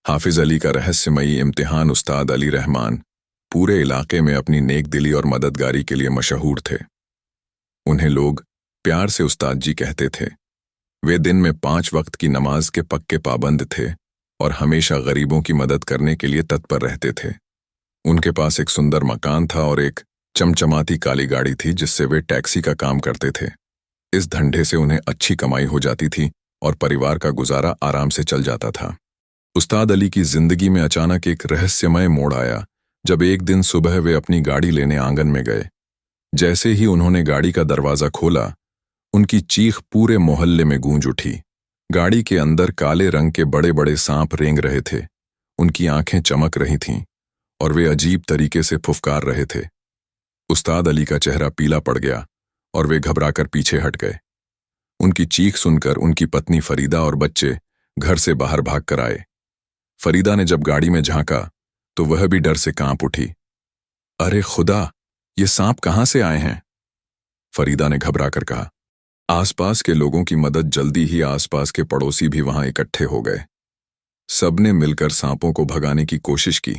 हाफिज अली का रहस्यमयी इम्तिहान। उस्ताद अली रहमान पूरे इलाके में अपनी नेक दिली और मददगारी के लिए मशहूर थे। उन्हें लोग प्यार से उस्ताद जी कहते थे। वे दिन में 5 वक्त की नमाज के पक्के पाबंद थे और हमेशा गरीबों की मदद करने के लिए तत्पर रहते थे। उनके पास एक सुंदर मकान था और एक चमचमाती काली गाड़ी थी जिससे वे टैक्सी का काम करते थे। इस धंधे से उन्हें अच्छी कमाई हो जाती थी और परिवार का गुजारा आराम से चल जाता था। उस्ताद अली की जिंदगी में अचानक एक रहस्यमय मोड़ आया जब एक दिन सुबह वे अपनी गाड़ी लेने आंगन में गए। जैसे ही उन्होंने गाड़ी का दरवाजा खोला, उनकी चीख पूरे मोहल्ले में गूंज उठी। गाड़ी के अंदर काले रंग के बड़े बड़े सांप रेंग रहे थे। उनकी आंखें चमक रही थीं और वे अजीब तरीके से फुफकार रहे थे। उस्ताद अली का चेहरा पीला पड़ गया और वे घबराकर पीछे हट गए। उनकी चीख सुनकर उनकी पत्नी फरीदा और बच्चे घर से बाहर भाग कर आए। फरीदा ने जब गाड़ी में झांका तो वह भी डर से कांप उठी। अरे खुदा, ये सांप कहां से आए हैं? फरीदा ने घबराकर कहा। आसपास के लोगों की मदद जल्दी ही आसपास के पड़ोसी भी वहां इकट्ठे हो गए। सबने मिलकर सांपों को भगाने की कोशिश की,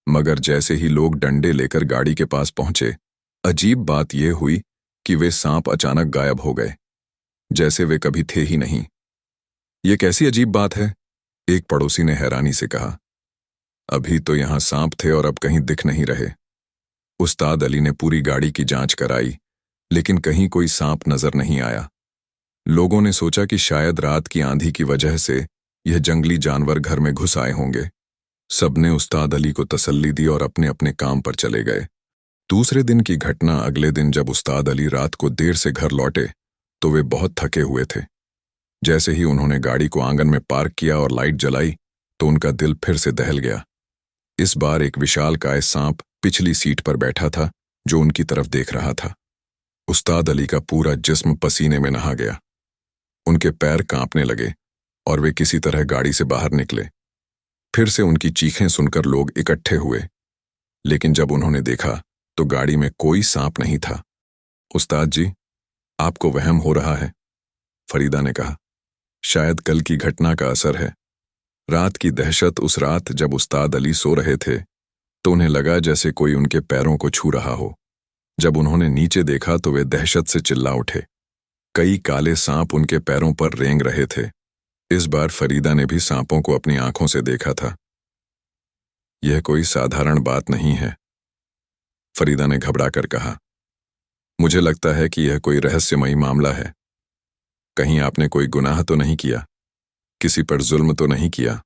मगर जैसे ही लोग डंडे लेकर गाड़ी के पास पहुंचे, अजीब बात यह हुई कि वे सांप अचानक गायब हो गए, जैसे वे कभी थे ही नहीं। ये कैसी अजीब बात है? एक पड़ोसी ने हैरानी से कहा। अभी तो यहां सांप थे और अब कहीं दिख नहीं रहे। उस्ताद अली ने पूरी गाड़ी की जांच कराई, लेकिन कहीं कोई सांप नजर नहीं आया। लोगों ने सोचा कि शायद रात की आंधी की वजह से यह जंगली जानवर घर में घुस आए होंगे। सबने उस्ताद अली को तसल्ली दी और अपने अपने काम पर चले गए। दूसरे दिन की घटना। अगले दिन जब उस्ताद अली रात को देर से घर लौटे तो वे बहुत थके हुए थे। जैसे ही उन्होंने गाड़ी को आंगन में पार्क किया और लाइट जलाई तो उनका दिल फिर से दहल गया। इस बार एक विशालकाय सांप पिछली सीट पर बैठा था जो उनकी तरफ देख रहा था। उस्ताद अली का पूरा जिस्म पसीने में नहा गया। उनके पैर कांपने लगे और वे किसी तरह गाड़ी से बाहर निकले। फिर से उनकी चीखें सुनकर लोग इकट्ठे हुए, लेकिन जब उन्होंने देखा तो गाड़ी में कोई सांप नहीं था। उस्ताद जी, आपको वहम हो रहा है, फरीदा ने कहा। शायद कल की घटना का असर है। रात की दहशत। उस रात जब उस्ताद अली सो रहे थे तो उन्हें लगा जैसे कोई उनके पैरों को छू रहा हो। जब उन्होंने नीचे देखा तो वे दहशत से चिल्ला उठे। कई काले सांप उनके पैरों पर रेंग रहे थे। इस बार फरीदा ने भी सांपों को अपनी आंखों से देखा था। यह कोई साधारण बात नहीं है, फरीदा ने घबराकर कहा। मुझे लगता है कि यह कोई रहस्यमयी मामला है। कहीं आपने कोई गुनाह तो नहीं किया, किसी पर जुल्म तो नहीं किया?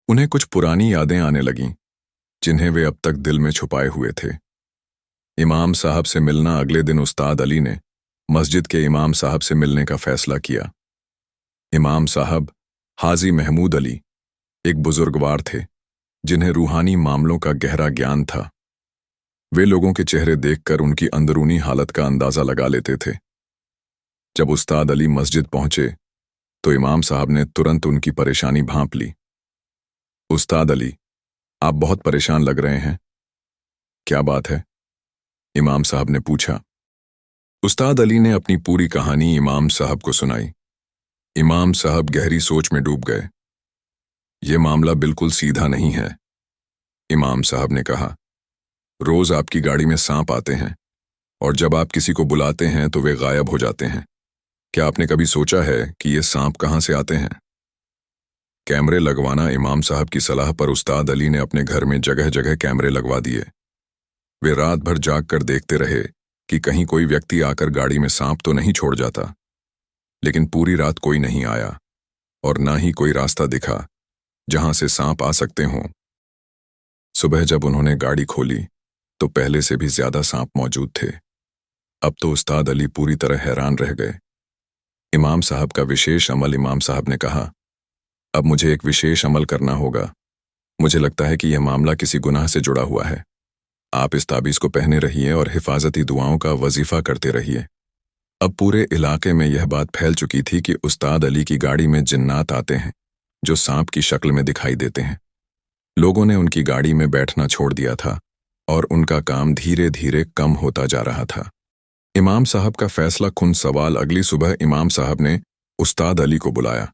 उन्हें कुछ पुरानी यादें आने लगीं जिन्हें वे अब तक दिल में छुपाए हुए थे। इमाम साहब से मिलना। अगले दिन उस्ताद अली ने मस्जिद के इमाम साहब से मिलने का फैसला किया। इमाम साहब हाजी महमूद अली एक बुजुर्गवार थे जिन्हें रूहानी मामलों का गहरा ज्ञान था। वे लोगों के चेहरे देखकर उनकी अंदरूनी हालत का अंदाजा लगा लेते थे। जब उस्ताद अली मस्जिद पहुंचे तो इमाम साहब ने तुरंत उनकी परेशानी भांप ली। उस्ताद अली, आप बहुत परेशान लग रहे हैं। क्या बात है? इमाम साहब ने पूछा। उस्ताद अली ने अपनी पूरी कहानी इमाम साहब को सुनाई। इमाम साहब गहरी सोच में डूब गए। यह मामला बिल्कुल सीधा नहीं है, इमाम साहब ने कहा। रोज आपकी गाड़ी में सांप आते हैं और जब आप किसी को बुलाते हैं तो वे गायब हो जाते हैं। क्या आपने कभी सोचा है कि ये सांप कहां से आते हैं? कैमरे लगवाना। इमाम साहब की सलाह पर उस्ताद अली ने अपने घर में जगह जगह कैमरे लगवा दिए। वे रात भर जाग कर देखते रहे कि कहीं कोई व्यक्ति आकर गाड़ी में सांप तो नहीं छोड़ जाता, लेकिन पूरी रात कोई नहीं आया और ना ही कोई रास्ता दिखा जहां से सांप आ सकते हों। सुबह जब उन्होंने गाड़ी खोली तो पहले से भी ज्यादा सांप मौजूद थे। अब तो उस्ताद अली पूरी तरह हैरान रह गए। इमाम साहब का विशेष अमल। इमाम साहब ने कहा, अब मुझे एक विशेष अमल करना होगा। मुझे लगता है कि यह मामला किसी गुनाह से जुड़ा हुआ है। आप इस ताबीज को पहने रहिए और हिफाजती दुआओं का वजीफा करते रहिए। अब पूरे इलाके में यह बात फैल चुकी थी कि उस्ताद अली की गाड़ी में जिन्नात आते हैं जो सांप की शक्ल में दिखाई देते हैं। लोगों ने उनकी गाड़ी में बैठना छोड़ दिया था और उनका काम धीरे धीरे कम होता जा रहा था। इमाम साहब का फैसला कुन सवाल। अगली सुबह इमाम साहब ने उस्ताद अली को बुलाया।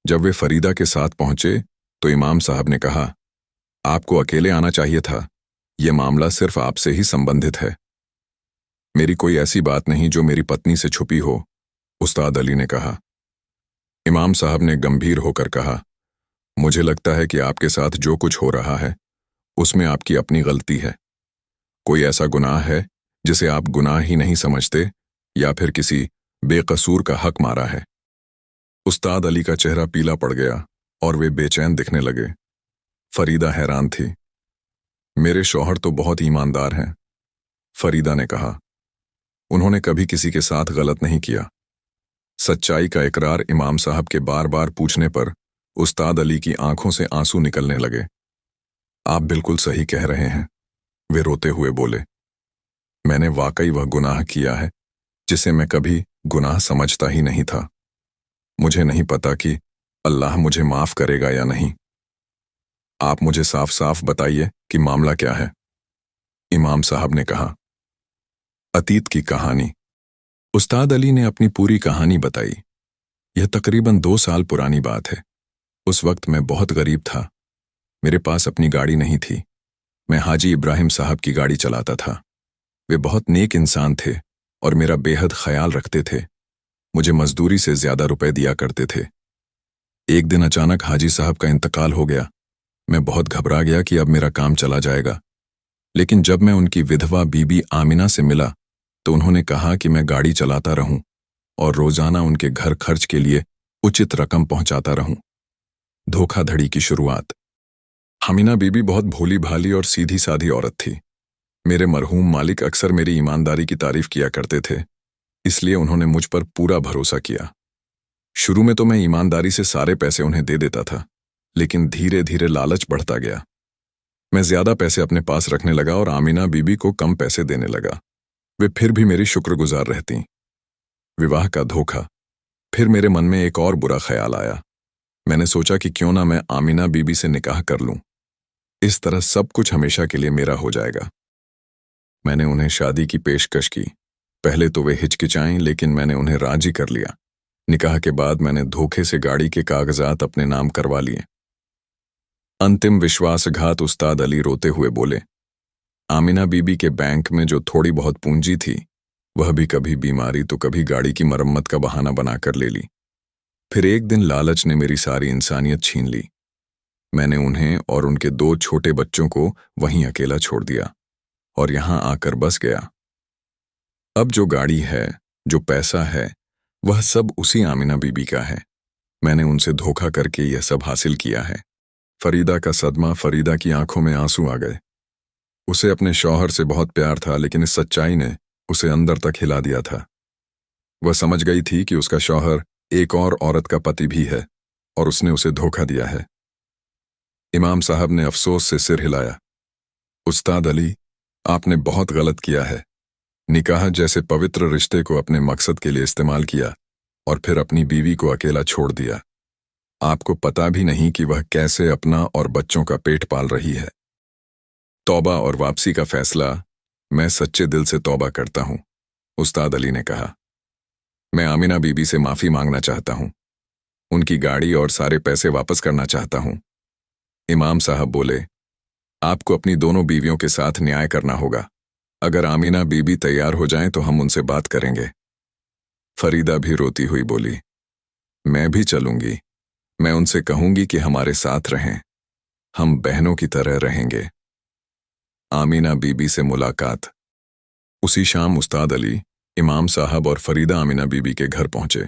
जब वे फरीदा के साथ पहुंचे तो इमाम साहब ने कहा, आपको अकेले आना चाहिए था। यह मामला सिर्फ आपसे ही संबंधित है। मेरी कोई ऐसी बात नहीं जो मेरी पत्नी से छुपी हो, उस्ताद अली ने कहा। इमाम साहब ने गंभीर होकर कहा, मुझे लगता है कि आपके साथ जो कुछ हो रहा है उसमें आपकी अपनी गलती है। कोई ऐसा गुनाह है जिसे आप गुनाह ही नहीं समझते, या फिर किसी बेकसूर का हक मारा है। उस्ताद अली का चेहरा पीला पड़ गया और वे बेचैन दिखने लगे। फरीदा हैरान थी। मेरे शौहर तो बहुत ईमानदार हैं, फरीदा ने कहा। उन्होंने कभी किसी के साथ गलत नहीं किया। सच्चाई का इकरार इमाम साहब के बार बार पूछने पर उस्ताद अली की आंखों से आंसू निकलने लगे। आप बिल्कुल सही कह रहे हैं, वे रोते हुए बोले। मैंने वाकई वह गुनाह किया है जिसे मैं कभी गुनाह समझता ही नहीं था। मुझे नहीं पता कि अल्लाह मुझे माफ करेगा या नहीं। आप मुझे साफ साफ बताइए कि मामला क्या है, इमाम साहब ने कहा। अतीत की कहानी। उस्ताद अली ने अपनी पूरी कहानी बताई। यह तकरीबन 2 साल पुरानी बात है। उस वक्त मैं बहुत गरीब था। मेरे पास अपनी गाड़ी नहीं थी। मैं हाजी इब्राहिम साहब की गाड़ी चलाता था। वे बहुत नेक इंसान थे और मेरा बेहद ख्याल रखते थे। मुझे मजदूरी से ज्यादा रुपए दिया करते थे। एक दिन अचानक हाजी साहब का इंतकाल हो गया। मैं बहुत घबरा गया कि अब मेरा काम चला जाएगा। लेकिन जब मैं उनकी विधवा बीबी आमिना से मिला तो उन्होंने कहा कि मैं गाड़ी चलाता रहूं और रोजाना उनके घर खर्च के लिए उचित रकम पहुंचाता रहूं। धोखाधड़ी की शुरुआत। आमिना बीबी बहुत भोली भाली और सीधी साधी औरत थी। मेरे मरहूम मालिक अक्सर मेरी ईमानदारी की तारीफ किया करते थे, इसलिए उन्होंने मुझ पर पूरा भरोसा किया। शुरू में तो मैं ईमानदारी से सारे पैसे उन्हें दे देता था, लेकिन धीरे धीरे लालच बढ़ता गया। मैं ज्यादा पैसे अपने पास रखने लगा और आमिना बीबी को कम पैसे देने लगा। वे फिर भी मेरी शुक्रगुजार रहती। विवाह का धोखा। फिर मेरे मन में एक और बुरा ख्याल आया। मैंने सोचा कि क्यों ना मैं आमिना बीबी से निकाह कर लूं। इस तरह सब कुछ हमेशा के लिए मेरा हो जाएगा। मैंने उन्हें शादी की पेशकश की। पहले तो वे हिचकिचाईं, लेकिन मैंने उन्हें राजी कर लिया। निकाह के बाद मैंने धोखे से गाड़ी के कागजात अपने नाम करवा लिए। अंतिम विश्वासघात। उस्ताद अली रोते हुए बोले, आमिना बीबी के बैंक में जो थोड़ी बहुत पूंजी थी वह भी कभी बीमारी तो कभी गाड़ी की मरम्मत का बहाना बनाकर ले ली। फिर एक दिन लालच ने मेरी सारी इंसानियत छीन ली। मैंने उन्हें और उनके 2 छोटे बच्चों को वहीं अकेला छोड़ दिया और यहां आकर बस गया। अब जो गाड़ी है, जो पैसा है, वह सब उसी आमिना बीबी का है। मैंने उनसे धोखा करके यह सब हासिल किया है। फरीदा का सदमा। फरीदा की आंखों में आंसू आ गए। उसे अपने शौहर से बहुत प्यार था, लेकिन इस सच्चाई ने उसे अंदर तक हिला दिया था। वह समझ गई थी कि उसका शौहर एक और औरत का पति भी है और उसने उसे धोखा दिया है। इमाम साहब ने अफसोस से सिर हिलाया। उस्ताद अली, आपने बहुत गलत किया है। निकाह जैसे पवित्र रिश्ते को अपने मकसद के लिए इस्तेमाल किया और फिर अपनी बीवी को अकेला छोड़ दिया। आपको पता भी नहीं कि वह कैसे अपना और बच्चों का पेट पाल रही है। तौबा और वापसी का फैसला। मैं सच्चे दिल से तौबा करता हूं, उस्ताद अली ने कहा। मैं आमिना बीबी से माफी मांगना चाहता हूं। उनकी गाड़ी और सारे पैसे वापस करना चाहता हूं। इमाम साहब बोले, आपको अपनी दोनों बीवियों के साथ न्याय करना होगा। अगर आमिना बीबी तैयार हो जाएं तो हम उनसे बात करेंगे। फरीदा भी रोती हुई बोली, मैं भी चलूंगी। मैं उनसे कहूंगी कि हमारे साथ रहें। हम बहनों की तरह रहेंगे। आमिना बीबी से मुलाकात। उसी शाम उस्ताद अली, इमाम साहब और फरीदा आमिना बीबी के घर पहुंचे।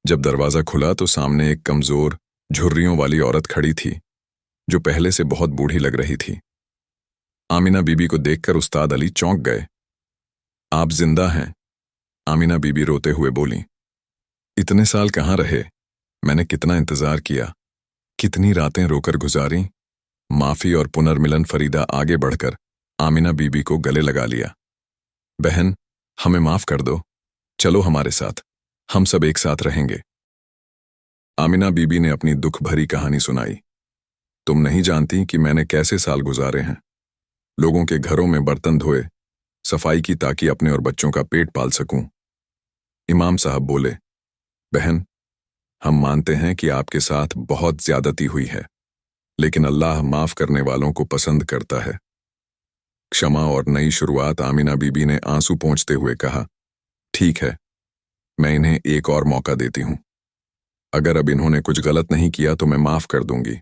जब दरवाजा खुला तो सामने एक कमजोर, झुर्रियों वाली औरत खड़ी थी जो पहले से बहुत बूढ़ी लग रही थी। आमिना बीबी को देखकर उस्ताद अली चौंक गए। आप जिंदा हैं? आमिना बीबी रोते हुए बोली। इतने साल कहाँ रहे? मैंने कितना इंतजार किया, कितनी रातें रोकर गुजारी। माफी और पुनर्मिलन। फरीदा आगे बढ़कर आमिना बीबी को गले लगा लिया। बहन, हमें माफ कर दो। चलो हमारे साथ, हम सब एक साथ रहेंगे। आमिना बीबी ने अपनी दुख भरी कहानी सुनाई। तुम नहीं जानती कि मैंने कैसे साल गुजारे हैं। लोगों के घरों में बर्तन धोए, सफाई की ताकि अपने और बच्चों का पेट पाल सकूं। इमाम साहब बोले, बहन, हम मानते हैं कि आपके साथ बहुत ज्यादती हुई है। लेकिन अल्लाह माफ करने वालों को पसंद करता है। क्षमा और नई शुरुआत। आमिना बीबी ने आंसू पोंछते हुए कहा, ठीक है, मैं इन्हें एक और मौका देती हूँ। अगर अब इन्होंने कुछ गलत नहीं किया तो मैं माफ कर दूंगी।